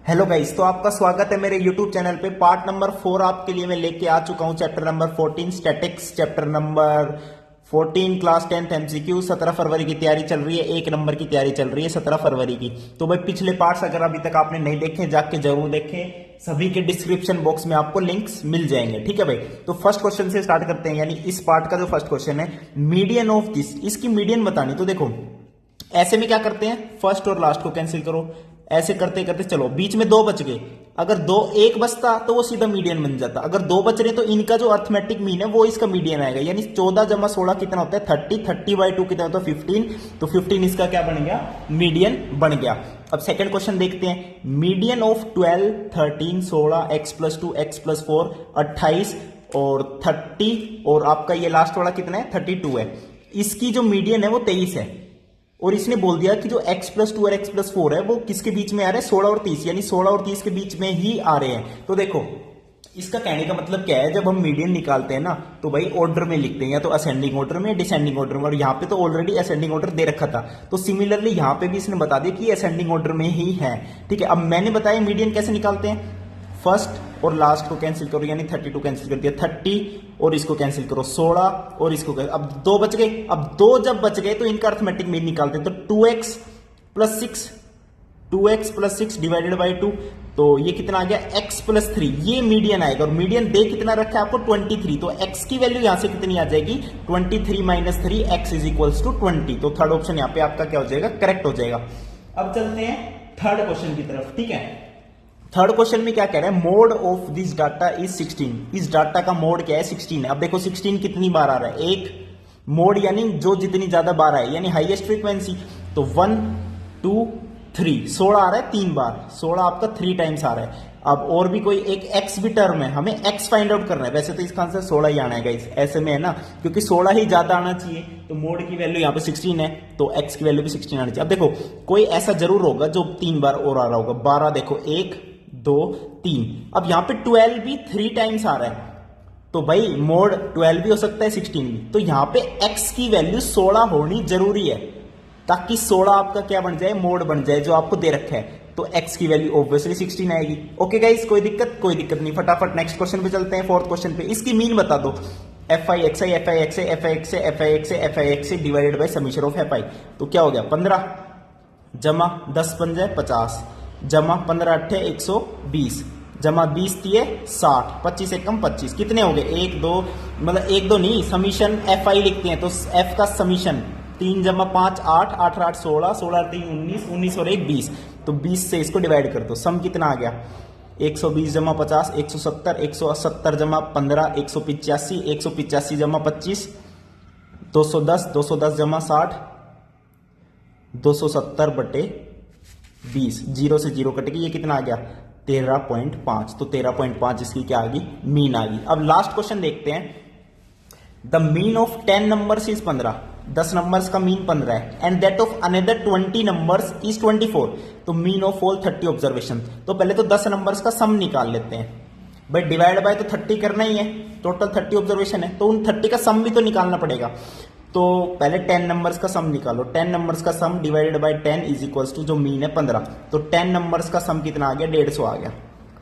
Hello guys, तो आपका स्वागत है मेरे YouTube चैनल पे। पार्ट नंबर 4 आपके लिए मैं लेके आ चुका हूं। Chapter number 14 statics, chapter number 14 class 10th MCQ। 17 फरवरी की तैयारी चल रही है, 1 नंबर की तैयारी चल रही है 17 फरवरी की। तो भाई पिछले पार्ट्स अगर अभी तक आपने नहीं देखे, जाके जरूर देखें। सभी के डिस्क्रिप्शन बॉक्स में आपको लिंक्स मिल जाएंगे, ठीक है भाई। तो फर्स्ट क्वेश्चन से स्टार्ट करते हैं, यानी इस पार्ट का जो फर्स्ट क्वेश्चन है, मीडियन ऑफ दिस, इसकी मीडियन बतानी। तो देखो ऐसे में क्या करते हैं, फर्स्ट और लास्ट को कैंसिल करो। ऐसे करते करते चलो, बीच में 2 बच गए। अगर 1 बचता तो वो सीधा मीडियन बन जाता। अगर 2 बच रहे तो इनका जो अर्थमेटिक मीन है वो इसका मीडियन आएगा। यानी 14 जमा 16 कितना होता है 30, 30/2 कितना होता है 15। तो 15 इसका क्या बन गया, मीडियन बन गया। अब सेकंड क्वेश्चन देखते हैं, मीडियन ऑफ 12, 13, 16, x+2, x+4, 28 और 30 और आपका ये लास्ट वाला कितना है 32 है। इसकी जो मीडियन है वो 23 है। और इसने बोल दिया कि जो x+2 और x+4 है वो किसके बीच में आ रहे हैं, 16 और 30, यानी 16 और 30 के बीच में ही आ रहे हैं। तो देखो इसका कहने का मतलब क्या है, जब हम मीडियन निकालते हैं ना तो भाई ऑर्डर में लिखते हैं, या तो असेंडिंग ऑर्डर में, डिसेंडिंग ऑर्डर में। और यहाँ पे तो ऑलरेडी असेंडिंग ऑर्डर दे रखा था, तो सिमिलरली यहाँ पे भी इसने बता दिया कि असेंडिंग ऑर्डर में ही है, ठीक है। अब मैंने बताया मीडियन कैसे निकालते हैं, फर्स्ट और लास्ट को कैंसिल करो, यानी 32 कैंसिल कर दिया, 30 और इसको कैंसिल करो 16 और इसको अब 2 बच गए। अब 2 जब बच गए तो इनका अर्थमेटिक मीन निकालते हैं। तो 2x+6 डिवाइडेड बाई 2, तो ये कितना आ गया x+3, ये मीडियन आएगा। और मीडियन दे कितना रखा है आपको 23, तो x की वैल्यू यहां से कितनी आ जाएगी 23 - 3, x = 20। तो थर्ड ऑप्शन यहां पे आपका क्या हो जाएगा, करेक्ट हो जाएगा। अब चलते हैं थर्ड क्वेश्चन की तरफ, ठीक है। थर्ड क्वेश्चन में क्या कह रहा है, mode of this data is 16। इस डाटा का मोड क्या है 16 है। अब देखो 16 कितनी बार आ रहा है, एक मोड यानी जो जितनी ज्यादा बार आए, यानी हाईएस्ट फ्रीक्वेंसी। तो 1 2 3 16 आ रहा है 3 बार, 16 आपका 3 टाइम्स आ रहा है। अब और भी कोई एक x भी टर्म है, हमें x फाइंड आउट करना है। वैसे तो इसका आंसर 16 ही आना है गाइस, ऐसे में है ना, क्योंकि 16 ही ज्यादा आना चाहिए। तो मोड की वैल्यू यहाँ पे 16 है, तो x की वैल्यू भी 16 आनी चाहिए। अब देखो कोई ऐसा जरूर होगा जो 3 बार और आ रहा होगा। 12 देखो 1 2 3। अब यहां पे 12 भी 3 टाइम्स आ रहा है, तो भाई मोड 12 भी हो सकता है 16 भी। तो यहां पे x की वैल्यू 16 होनी जरूरी है, ताकि 16 आपका क्या बन जाए, मोड बन जाए जो आपको दे रखा है। तो x की वैल्यू ऑब्वियसली 16 आएगी। ओके गाइस, कोई दिक्कत नहीं। फटाफट नेक्स्ट क्वेश्चन पे चलते हैं। फोर्थ क्वेश्चन पे इसकी मीन बता दो, fi divided by summation of fi। तो क्या हो गया 15 जमा 10 पंजे 50 जमा 15 8 120 जमा 20 3 60 25 एकम 25, कितने हो गए 1 2, मतलब 1 2 नहीं, समीशन fi लिखते हैं। तो f का समीशन 3 जमा 5 8 8 8 16 16 3 19 19 और 1 20। तो 20 से इसको डिवाइड कर दो, सम कितना आ गया 120 जमा 50 170 170 जमा 15 185 185 जमा 25 210 जमा 60 270/20, 0 से 0 कटेगी, ये कितना आ गया 13.5। तो 13.5 इसकी क्या आ गई, मीन आ गई। अब लास्ट क्वेश्चन देखते हैं, the mean of 10 numbers is 15। 10 numbers का मीन 15 है, and that of another 20 numbers is 24। तो मीन ऑफ ऑल 30 ऑब्जर्वेशन। तो पहले तो 10 नंबर्स का सम निकाल लेते हैं भाई, डिवाइड बाय तो 30 करना ही है, टोटल 30 ऑब्जर्वेशन है, तो उन 30 का सम भी तो निकालना पड़ेगा। तो पहले 10 नंबर्स का सम निकालो। 10 नंबर्स का sum divided by 10 is equals to, जो मीन है 15, तो 10 नंबर्स का सम कितना आ गया 150 आ गया।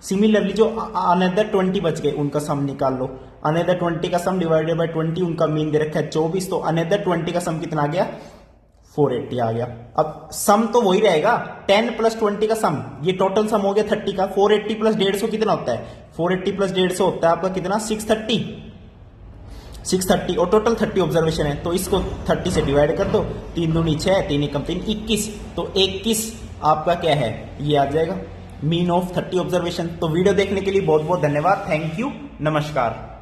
सिमिलरली जो अनदर 20 बच गए उनका सम निकाल लो। अनदर 20 का सम डिवाइडेड बाय 20, उनका मीन दे रखा है 24, तो अनदर 20 का सम कितना आ गया 480 आ गया। अब सम तो वही रहेगा, 10 + 20 का सम, ये टोटल सम हो गया 30 का। 480 + 150 कितना होता है, 480 + 150 होता है आपका कितना 630, और टोटल 30 ऑब्जर्वेशन है। तो इसको 30 से डिवाइड कर दो, 3 दूनी 6 3 एकम 3 21, तो 21 आपका क्या है, ये आ जाएगा मीन ऑफ 30 ऑब्जर्वेशन। तो वीडियो देखने के लिए बहुत बहुत धन्यवाद, थैंक यू, नमस्कार।